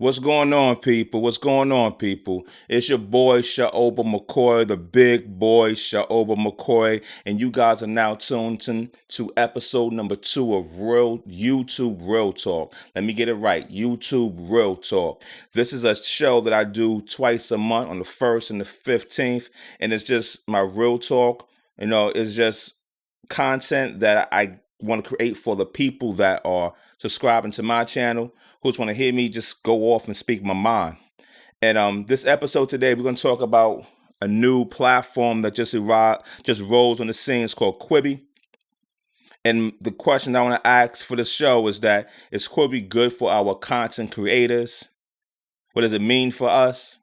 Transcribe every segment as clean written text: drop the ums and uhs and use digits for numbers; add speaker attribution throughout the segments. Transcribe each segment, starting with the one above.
Speaker 1: What's going on, people? What's going on, people? It's your boy, Shaoba McCoy, the big boy, Shaoba McCoy, and you guys are now tuned in to episode number 2 of Real YouTube Real Talk. Let me get it right, YouTube Real Talk. This is a show that I do twice a month on the 1st and the 15th, and it's just my real talk. It's just content that I want to create for the people that are subscribing to my channel, who just want to hear me just go off and speak my mind. And this episode today, we're going to talk about a new platform that just rolls on the scene. It's called Quibi. And the question I want to ask for this show is Quibi good for our content creators? What does it mean for us?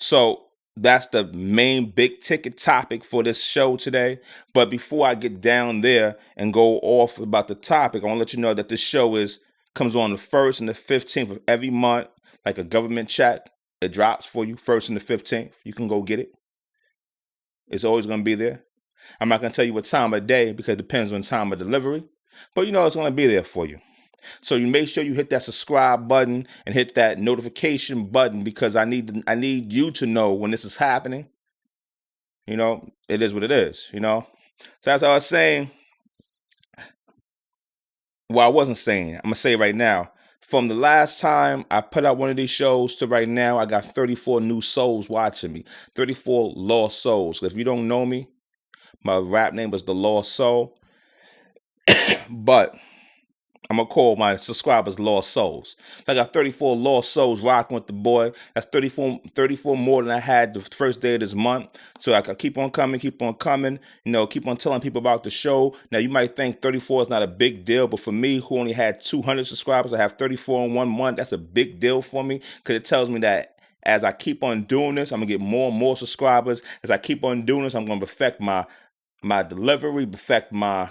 Speaker 1: So that's the main big ticket topic for this show today. But before I get down there and go off about the topic, I want to let you know that this show comes on the 1st and the 15th of every month, like a government check. It drops for you 1st and the 15th. You can go get it. It's always going to be there. I'm not going to tell you what time of day because it depends on time of delivery. But it's going to be there for you. So you make sure you hit that subscribe button and hit that notification button because I need you to know when this is happening. It is what it is, So as I was saying, I wasn't saying, I'm going to say right now, from the last time I put out one of these shows to right now, I got 34 new souls watching me, 34 lost souls. If you don't know me, my rap name was The Lost Soul, but I'm going to call my subscribers Lost Souls. So I got 34 Lost Souls rocking with the boy. That's 34 more than I had the first day of this month. So I can keep on coming, keep on telling people about the show. Now, you might think 34 is not a big deal, but for me, who only had 200 subscribers, I have 34 in 1 month. That's a big deal for me because it tells me that as I keep on doing this, I'm going to get more and more subscribers. As I keep on doing this, I'm going to perfect my delivery, perfect my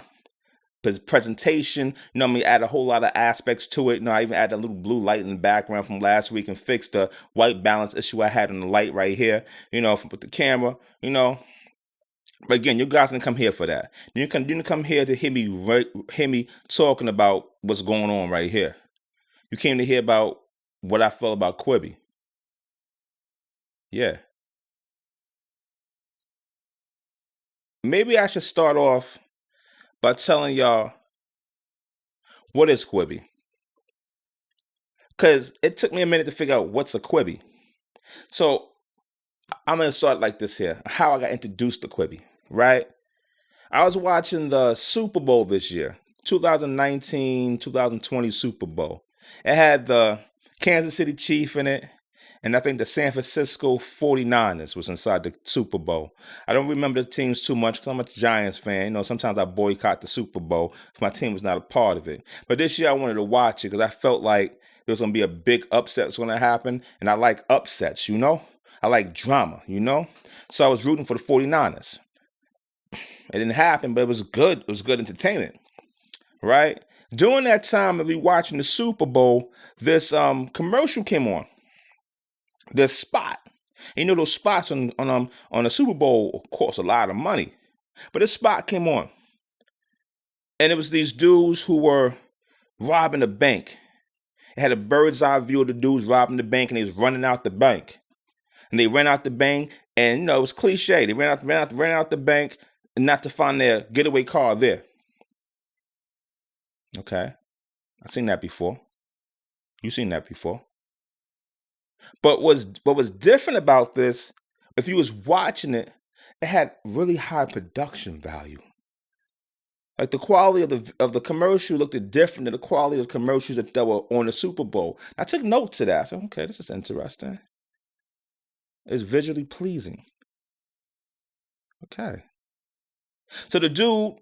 Speaker 1: presentation. I'm gonna add a whole lot of aspects to it. I even add a little blue light in the background from last week and fix the white balance issue I had on the light right here, with the camera, But again, you guys can come here for that. You can come here to hear me talking about what's going on right here. You came to hear about what I felt about Quibi. Yeah. Maybe I should start off by telling y'all what is Quibi. Because it took me a minute to figure out what's a Quibi. So I'm going to start like this here. How I got introduced to Quibi, right? I was watching the Super Bowl this year, 2019, 2020 Super Bowl. It had the Kansas City Chiefs in it, and I think the San Francisco 49ers was inside the Super Bowl. I don't remember the teams too much because I'm a Giants fan. Sometimes I boycott the Super Bowl if my team was not a part of it. But this year I wanted to watch it because I felt like there was going to be a big upset that's going to happen, and I like upsets, I like drama, So I was rooting for the 49ers. It didn't happen, but it was good. It was good entertainment, right? During that time of me watching the Super Bowl, this commercial came on. This spot. And those spots on the Super Bowl cost a lot of money. But this spot came on. And it was these dudes who were robbing a bank. It had a bird's eye view of the dudes robbing the bank, and they was running out the bank. And they ran out the bank, and it was cliche. They ran out the bank, and not to find their getaway car there. Okay, I've seen that before. You've seen that before. But what was different about this, if you was watching it, it had really high production value. Like the quality of the commercial looked different than the quality of the commercials that were on the Super Bowl. I took notes of that. I said, okay, this is interesting. It's visually pleasing. Okay. So the dude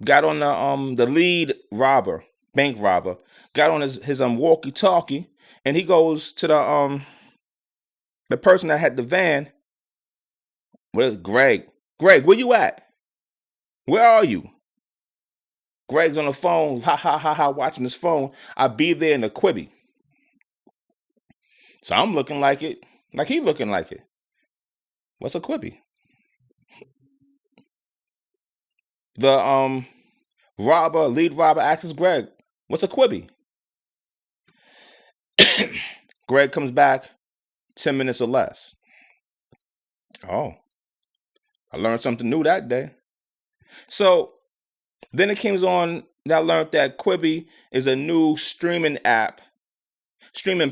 Speaker 1: got on the lead robber, bank robber, got on his walkie-talkie, and he goes to the person that had the van. Where's Greg? Greg, where you at? Where are you? Greg's on the phone, watching his phone. I'll be there in the Quibi. So I'm looking like it, like he looking like it. What's a Quibi? The lead robber asks Greg, what's a Quibi? Greg comes back 10 minutes or less. Oh, I learned something new that day. So then it came on that I learned that Quibi is a new streaming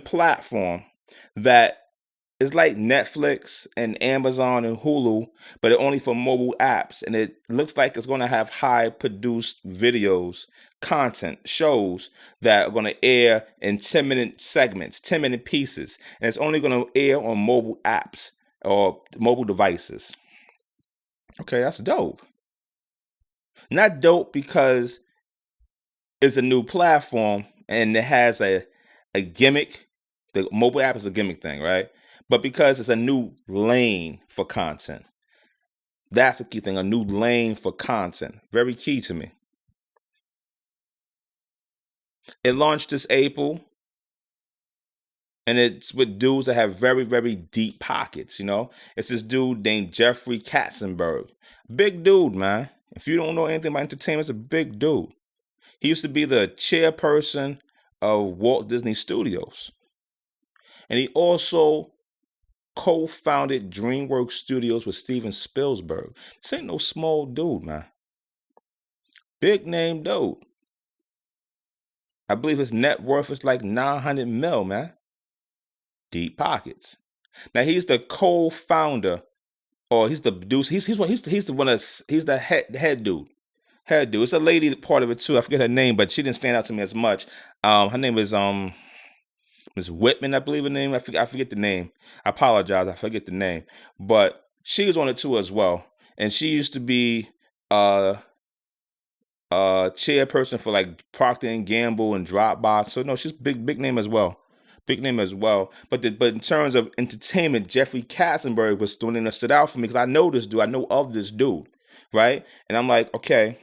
Speaker 1: platform that is like Netflix and Amazon and Hulu, but it only for mobile apps. And it looks like it's going to have high produced videos, content, shows that are going to air in 10-minute segments, 10-minute pieces. And it's only going to air on mobile apps or mobile devices. Okay, that's dope. Not dope because it's a new platform and it has a gimmick. The mobile app is a gimmick thing, right? But because it's a new lane for content. That's the key thing, a new lane for content. Very key to me. It launched this April, and it's with dudes that have very, very deep pockets, you know? It's this dude named Jeffrey Katzenberg. Big dude, man. If you don't know anything about entertainment, it's a big dude. He used to be the chairperson of Walt Disney Studios. And he also co-founded Dreamworks Studios with Steven Spielberg. This ain't no small dude, man. Big name dude. I believe his net worth is like 900 mil, man. Deep pockets. Now he's the co-founder, or he's the dude. He's the head dude. Head dude. It's a lady part of it too. I forget her name, but she didn't stand out to me as much. Her name is Ms. Whitman, I believe her name. I forget the name. I apologize. I forget the name. But she was on it too as well. And she used to be chairperson for like Procter and Gamble and Dropbox. So no, she's big name as well. Big name as well. But in terms of entertainment, Jeffrey Katzenberg was the one that stood out for me because I know this dude. I know of this dude, right? And I'm like, okay,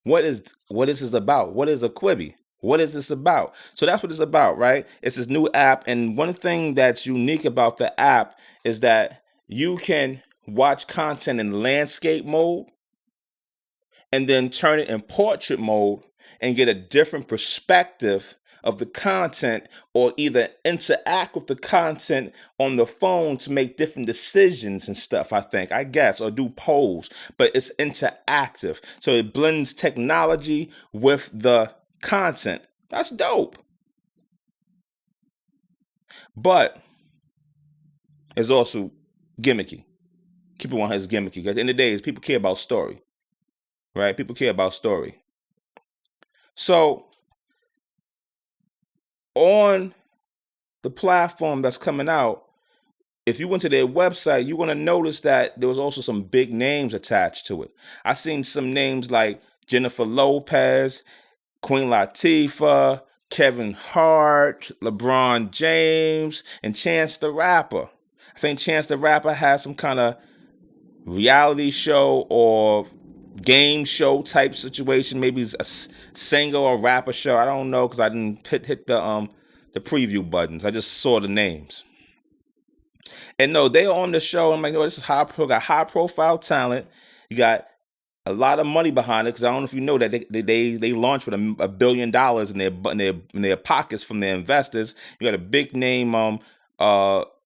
Speaker 1: what is this about? What is a Quibi? What is this about? So that's what it's about, right? It's this new app. And one thing that's unique about the app is that you can watch content in landscape mode and then turn it in portrait mode and get a different perspective of the content, or either interact with the content on the phone to make different decisions and stuff, I guess, or do polls. But it's interactive. So it blends technology with the content. That's dope. But it's also gimmicky. Keep it 100 is gimmicky. At the end of the day, people care about story. Right? People care about story. So on the platform that's coming out, if you went to their website, you're going to notice that there was also some big names attached to it. I seen some names like Jennifer Lopez, Queen Latifah, Kevin Hart, LeBron James, and Chance the Rapper. I think Chance the Rapper has some kind of reality show or game show type situation. Maybe it's a singer or rapper show. I don't know because I didn't hit the preview buttons. I just saw the names. And no, they on the show. I'm like, no, this is high profile talent. You got a lot of money behind it because I don't know if you know that they launched with $1 billion in their pockets from their investors. You got a big name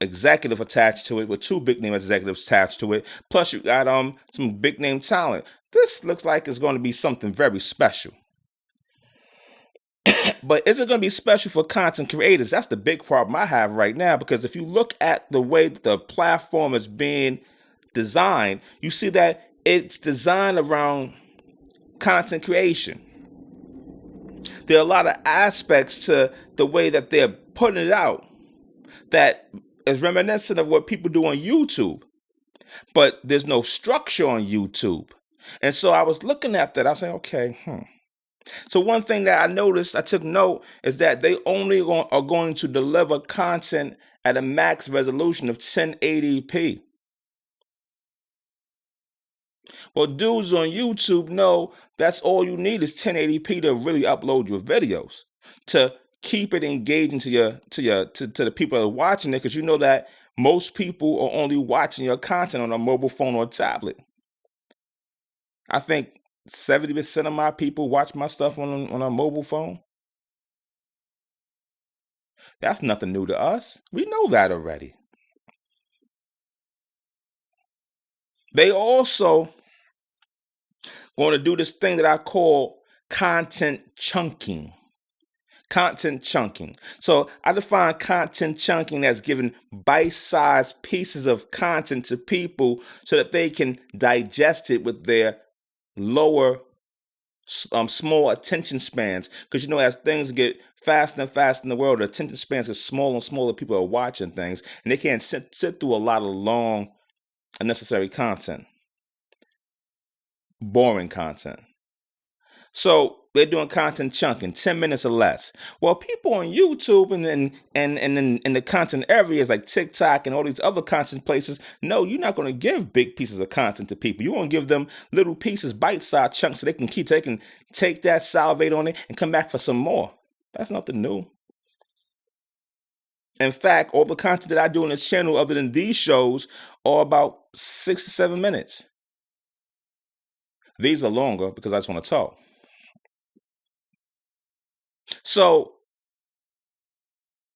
Speaker 1: executive attached to it, with 2 big name executives attached to it. Plus you got some big name talent. This looks like it's going to be something very special. But is it going to be special for content creators? That's the big problem I have right now, because if you look at the way the platform is being designed, you see that it's designed around content creation. There are a lot of aspects to the way that they're putting it out that is reminiscent of what people do on YouTube. But there's no structure on YouTube. And so I was looking at that. I was saying, okay, So one thing that I noticed, I took note, is that they only are going to deliver content at a max resolution of 1080p. Well, dudes on YouTube know that's all you need is 1080p to really upload your videos, to keep it engaging to the people that are watching it, because you know that most people are only watching your content on a mobile phone or a tablet. I think 70% of my people watch my stuff on a mobile phone. That's nothing new to us. We know that already. They also going to do this thing that I call content chunking. Content chunking. So I define content chunking as giving bite-sized pieces of content to people so that they can digest it with their lower, small attention spans. Because as things get faster and faster in the world, the attention spans are smaller and smaller. People are watching things, and they can't sit through a lot of long, unnecessary content, boring content. So they're doing content chunking, 10 minutes or less. Well, people on YouTube and in the content areas like TikTok and all these other content places, no, you're not going to give big pieces of content to people. You're going to give them little pieces, bite-sized chunks, so they can take that, salivate on it, and come back for some more. That's nothing new. In fact, all the content that I do on this channel, other than these shows, are about 6 to 7 minutes. These are longer because I just want to talk. So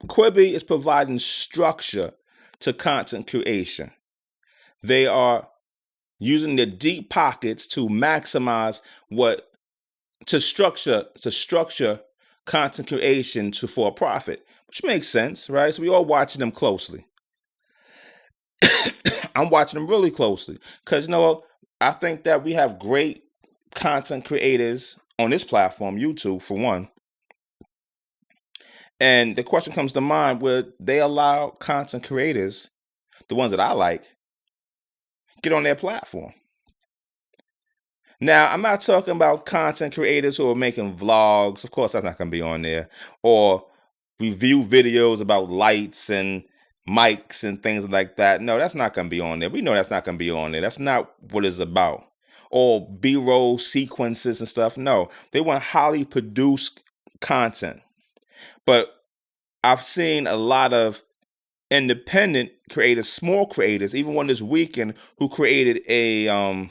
Speaker 1: Quibi is providing structure to content creation. They are using their deep pockets to maximize to structure content creation for a profit, which makes sense, right? So we all watching them closely. I'm watching them really closely because I think that we have great content creators on this platform, YouTube, for one. And the question comes to mind, would they allow content creators, the ones that I like, get on their platform? Now, I'm not talking about content creators who are making vlogs. Of course, that's not going to be on there. Or review videos about lights and mics and things like that. No, that's not going to be on there. We know that's not going to be on there. That's not what it's about. Or B-roll sequences and stuff. No, they want highly produced content. But I've seen a lot of independent creators, small creators, even one this weekend who created a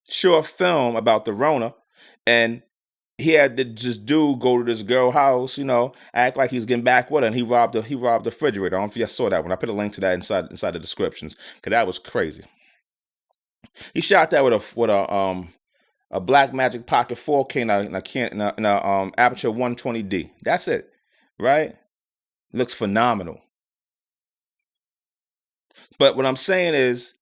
Speaker 1: short film about the Rona, and he had to just go to this girl house, act like he was getting back with her, and he robbed the refrigerator. I don't know if you saw that one. I put a link to that inside the descriptions because that was crazy. He shot that with a Blackmagic Pocket 4K in a aperture 120D. That's it, right? Looks phenomenal. But what I'm saying is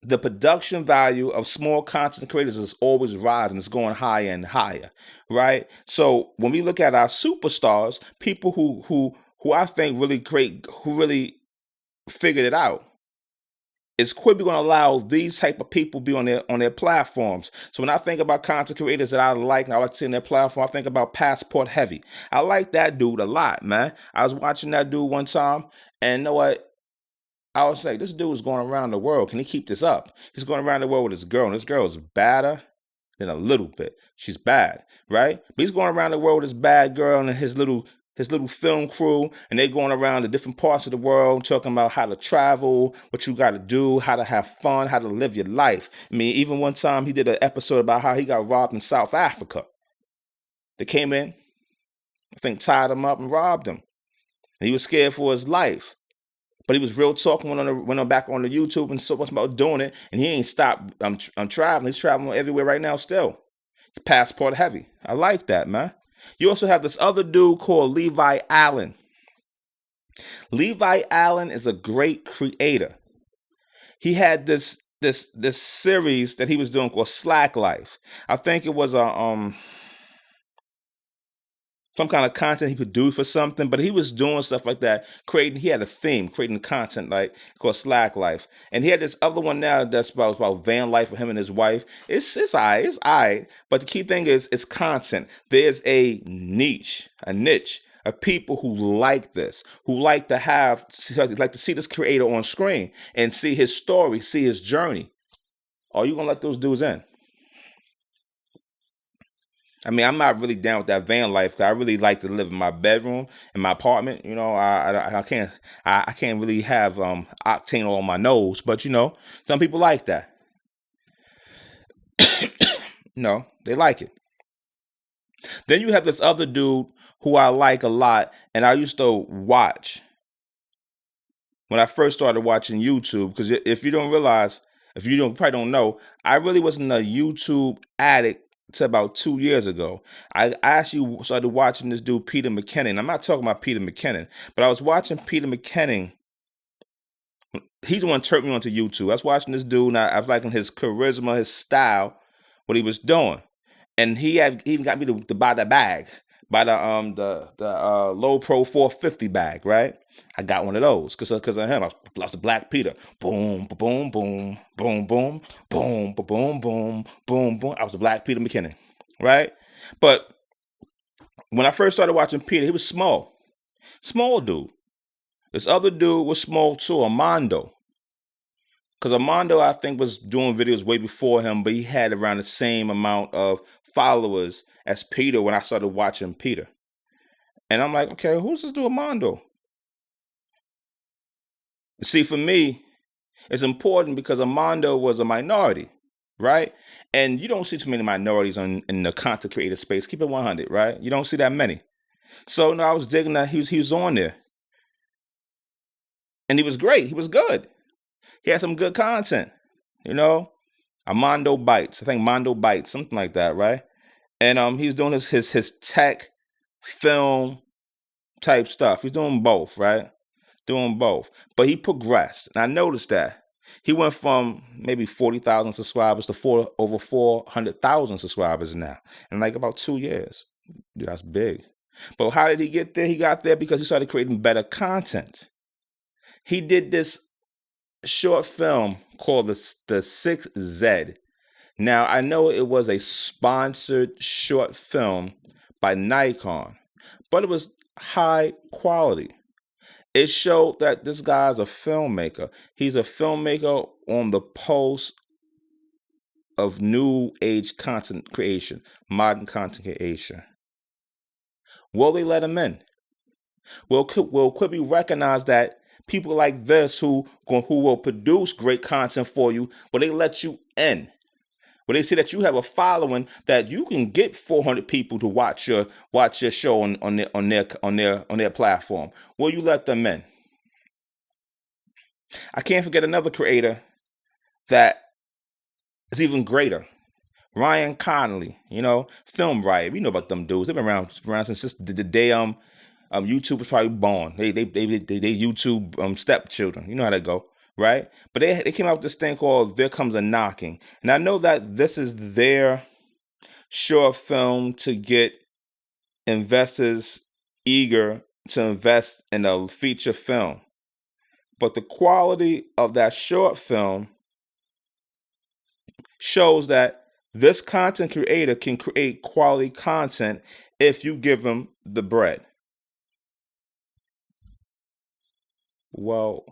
Speaker 1: the production value of small content creators is always rising. It's going higher and higher, right? So when we look at our superstars, people who I think really great, who really figured it out, is Quibi going to allow these type of people be on their platforms? So when I think about content creators that I like and I like to see on their platform, I think about Passport Heavy. I like that dude a lot, man. I was watching that dude one time, and you know what? I was like, this dude is going around the world. Can he keep this up? He's going around the world with his girl, and this girl is badder than a little bit. She's bad, right? But he's going around the world with his bad girl and his little film crew, and they're going around to different parts of the world talking about how to travel, what you got to do, how to have fun, how to live your life. I mean, even one time he did an episode about how he got robbed in South Africa. They came in, I think tied him up and robbed him. And he was scared for his life. But he was real talking, went on back on the YouTube and so much about doing it, and he ain't stopped. I'm traveling. He's traveling everywhere right now still. Passport Heavy. I like that, man. You also have this other dude called Levi Allen. Levi Allen is a great creator. He had this series that he was doing called Slack Life. I think it was some kind of content he produced for something, but he was doing stuff like that, he had a theme, creating content like called Slack Life. And he had this other one now that's about van life for him and his wife. It's all right. But the key thing is it's content. There's a niche of people who like this, who like to see this creator on screen and see his story, see his journey. Are you gonna let those dudes in? I mean, I'm not really down with that van life because I really like to live in my bedroom, in my apartment. I can't really have octane all on my nose, but some people like that. No, they like it. Then you have this other dude who I like a lot, and I used to watch when I first started watching YouTube. Because if you don't realize, if you don't probably don't know, I really wasn't a YouTube addict till about 2 years ago. I actually started watching this dude Peter McKinnon. I'm not talking about Peter McKinnon, but I was watching Peter McKinnon. He's the one turned me onto YouTube. I was watching this dude, and I was liking his charisma, his style, what he was doing, and he even got me to buy the bag, buy the low pro 450 bag, right? I got one of those because of him. I was the Black Peter. Boom, boom, boom, boom, boom, boom, boom, boom, boom, boom. I was the Black Peter McKinnon, right? But when I first started watching Peter, he was small dude. This other dude was small too, Armando. Because Armando, I think, was doing videos way before him, but he had around the same amount of followers as Peter when I started watching Peter. And I'm like, okay, who's this dude Armando? See, for me, it's important because Armando was a minority, right? And you don't see too many minorities in the content creator space. Keep it 100, right? You don't see that many. So no, I was digging that he was on there. And he was great. He was good. He had some good content, you know? Armando Bites. I think Mondo Bites, something like that, right? And he's doing his tech film type stuff. He's doing both, right? Doing both. But he progressed. And I noticed that. He went from maybe 40,000 subscribers to over 400,000 subscribers now in like about 2 years. Dude, that's big. But how did he get there? He got there because he started creating better content. He did this short film called the 6Z. Now, I know it was a sponsored short film by Nikon, but it was high quality. It showed that this guy's a filmmaker. He's a filmmaker on the pulse of new age content creation, modern content creation. Will they let him in? Will Quibi recognize that people like this who will produce great content for you, will they let you in? Will they see that you have a following that you can get 400 people to watch your show on their platform? Will you let them in? I can't forget another creator that is even greater. Ryan Connelly, Film Riot. We know about them dudes. They've been around since the day YouTube was probably born. They YouTube stepchildren. You know how they go, right? But they came out with this thing called There Comes a Knocking. And I know that this is their short film to get investors eager to invest in a feature film. But the quality of that short film shows that this content creator can create quality content if you give them the bread. Well,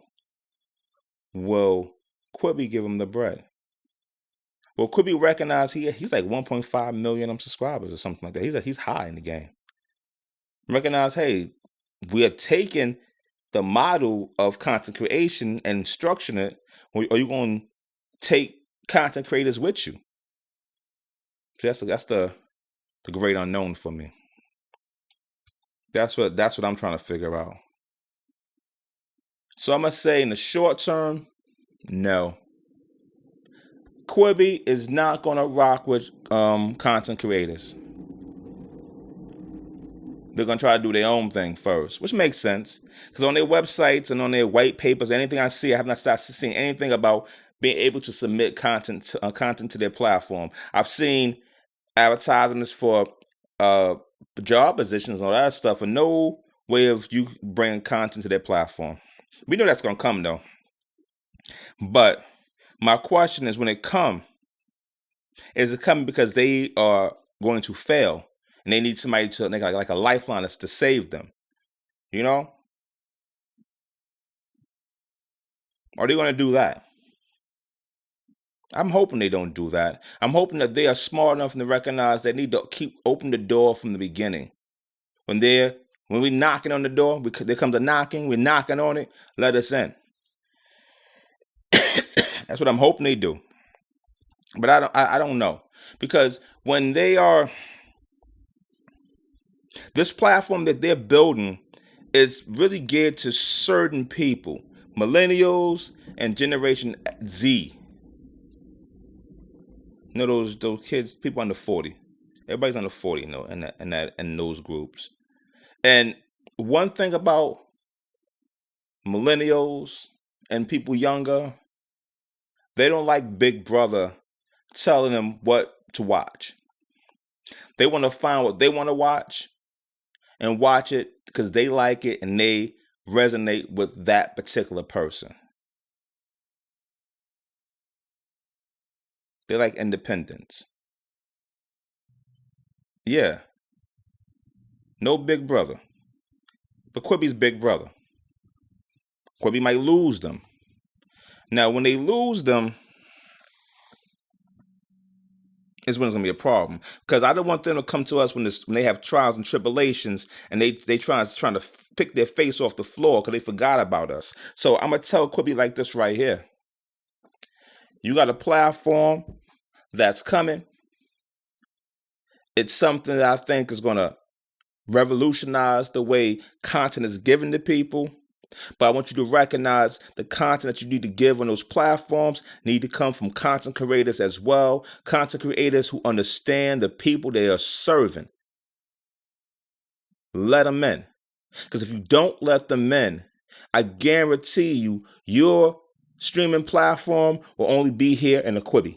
Speaker 1: will Quibi give him the bread? Will Quibi recognize he's like 1.5 million subscribers or something like that? He's high in the game. Recognize, hey, we are taking the model of content creation and structuring it. Or are you going to take content creators with you? See, that's the great unknown for me. That's what I'm trying to figure out. So I'm gonna say in the short term, no. Quibi is not gonna rock with content creators. They're gonna try to do their own thing first, which makes sense because on their websites and on their white papers, anything I see, I have not started seeing anything about being able to submit content to their platform. I've seen advertisements for job positions and all that stuff, and no way of you bringing content to their platform. We know that's gonna come though. But my question is, when it comes, is it coming because they are going to fail and they need somebody to like a lifeline to save them? Are they going to do that? I'm hoping they don't do that. I'm hoping that they are smart enough to recognize they need to open the door from the beginning. When we're knocking on the door, there comes a knocking, we're knocking on it, let us in. That's what I'm hoping they do. But I don't know, because when they are This platform that they're building is really geared to certain people, millennials and Generation Z. You know those kids, people under 40. Everybody's under 40, you know, in those groups. And one thing about millennials and people younger, they don't like Big Brother telling them what to watch. They want to find what they want to watch and watch it because they like it and they resonate with that particular person. They like independence. Yeah. No Big Brother. But Quibi's Big Brother. Quibi might lose them. Now, when they lose them, is when it's gonna be a problem. Because I don't want them to come to us when they have trials and tribulations and they trying to pick their face off the floor because they forgot about us. So I'm gonna tell Quibi like this right here. You got a platform that's coming. It's something that I think is gonna revolutionize the way content is given to people. But I want you to recognize the content that you need to give on those platforms need to come from content creators as well. Content creators who understand the people they are serving. Let them in. Because if you don't let them in, I guarantee you, your streaming platform will only be here in a Quibi.